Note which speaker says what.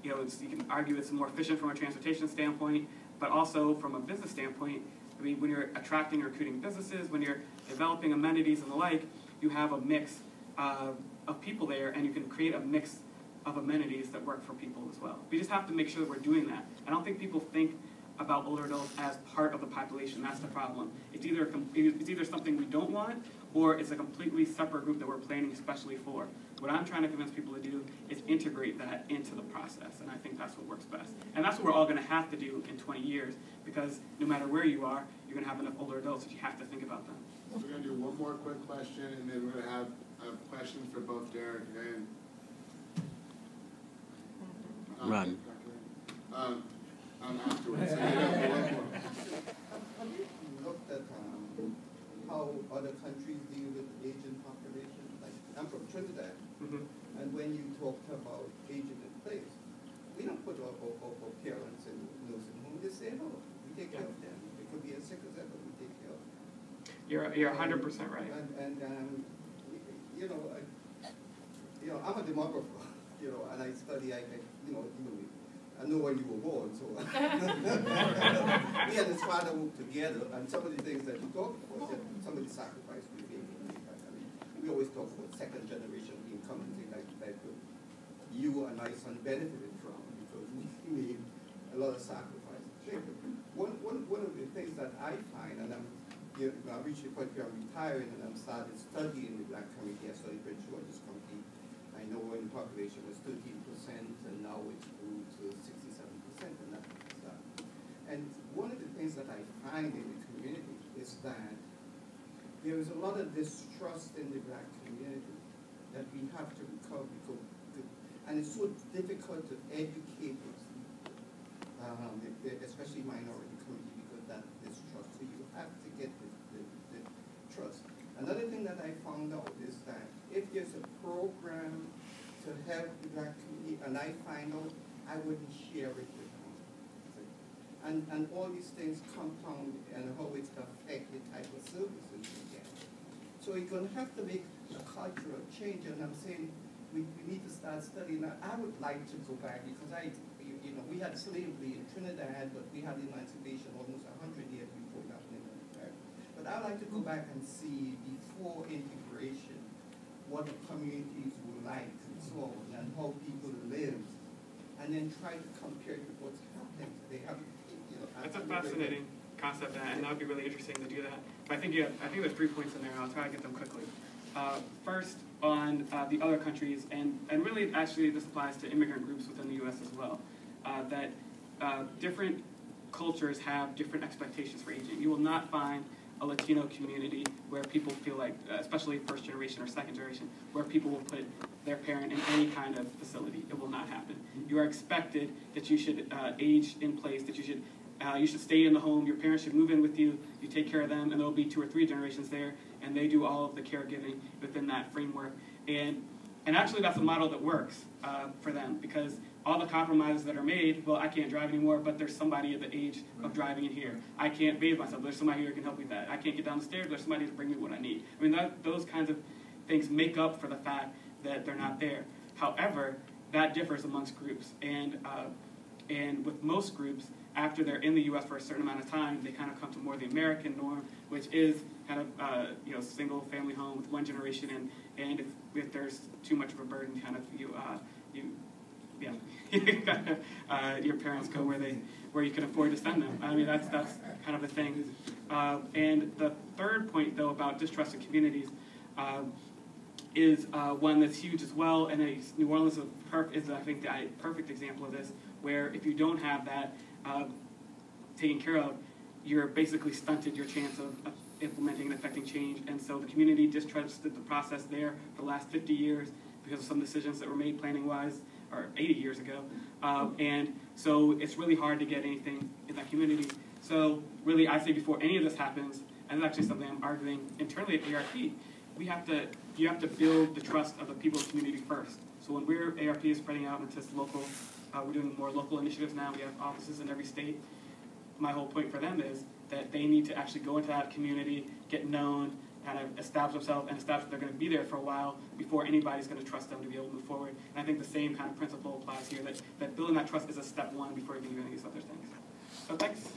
Speaker 1: you can argue it's more efficient from a transportation standpoint, but also from a business standpoint. I mean, when you're attracting and recruiting businesses, when you're developing amenities and the like, you have a mix of people there, and you can create a mix of amenities that work for people as well. We just have to make sure that we're doing that. I don't think people think about older adults as part of the population. That's the problem. It's either something we don't want, or it's a completely separate group that we're planning especially for. What I'm trying to convince people to do is integrate that into the process, and I think that's what works best. And that's what we're all going to have to do in 20 years, because no matter where you are, you're going to have enough older adults that you have to think about them.
Speaker 2: We're going to do one more quick question, and then we're going to have a question for both Derek and
Speaker 3: Rodney.
Speaker 2: Afterwards. So one more.
Speaker 4: Have you looked at how other countries deal with the aging population? Like, I'm from Trinidad, and when you talked about aging in place, we don't put our parents in nursing home. They say, no, we take care of them. They could be as sick as ever, we take care of them.
Speaker 1: You're 100% right.
Speaker 4: And I'm a demographer, and I study, I know when you were born, so me and his father worked together, and some of the things that you talked about, some of the sacrifice we made. I mean, we always talk about second generation income and things like that you and my son benefited from, because we made a lot of sacrifices. One of the things that I find, and I reached the point where I'm retiring and I'm started studying the Black community. I studied Prince George's County. I know when the population was 13%, and now it's grew to 67%, and that. And one of the things that I find in the community is that there is a lot of distrust in the Black community that we have to recover, and it's so difficult to educate especially minority community, because that distrust. So you have to get the trust. Another thing that I found out is that if there's a program to help the Black community, and I find out, I wouldn't share it with them. And all these things compound and how it's affect the type of services you get. So you're going to have to make a cultural change, and I'm saying we need to start studying that. I would like to go back, because we had slavery in Trinidad, but we had emancipation almost 100 years before that in America. But I'd like to go back and see, before integration, what the communities were like and so on, and how people lived, and then try to compare it with what's happening today.
Speaker 1: That's a fascinating concept, and that would be really interesting to do that. But I think there's 3 points in there, and I'll try to get them quickly. First, on the other countries, and really actually this applies to immigrant groups within the U.S. as well, that different cultures have different expectations for aging. You will not find a Latino community where people feel like, especially first generation or second generation, where people will put their parent in any kind of facility. It will not happen. You are expected that you should age in place, that you should stay in the home, your parents should move in with you, you take care of them, and there will be 2 or 3 generations there, and they do all of the caregiving within that framework. And actually that's a model that works for them, because all the compromises that are made, well, I can't drive anymore, but there's somebody at the age of driving in here. I can't bathe myself, there's somebody here who can help me with that. I can't get down the stairs, there's somebody to bring me what I need. I mean, those kinds of things make up for the fact that they're not there. However, that differs amongst groups, and with most groups, after they're in the U.S. for a certain amount of time, they kind of come to more the American norm, which is kind of single family home with 1 generation, and if there's too much of a burden, kind of your parents go where you can afford to send them. I mean, that's kind of the thing. And the third point, though, about distrust in communities is one that's huge as well, and New Orleans is I think, the perfect example of this, where if you don't have that taken care of, you're basically stunted your chance of implementing and affecting change. And so the community distrusted the process there for the last 50 years because of some decisions that were made planning-wise, or 80 years ago. And so it's really hard to get anything in that community. So really, I say before any of this happens, and it's actually something I'm arguing internally at ARP, you have to build the trust of the people of the community first. So when ARP is spreading out into local, we're doing more local initiatives now, we have offices in every state. My whole point for them is that they need to actually go into that community, get known, kind of establish themselves and establish that they're going to be there for a while before anybody's going to trust them to be able to move forward. And I think the same kind of principle applies here, that building that trust is a step one before you can do any of these other things. So thanks.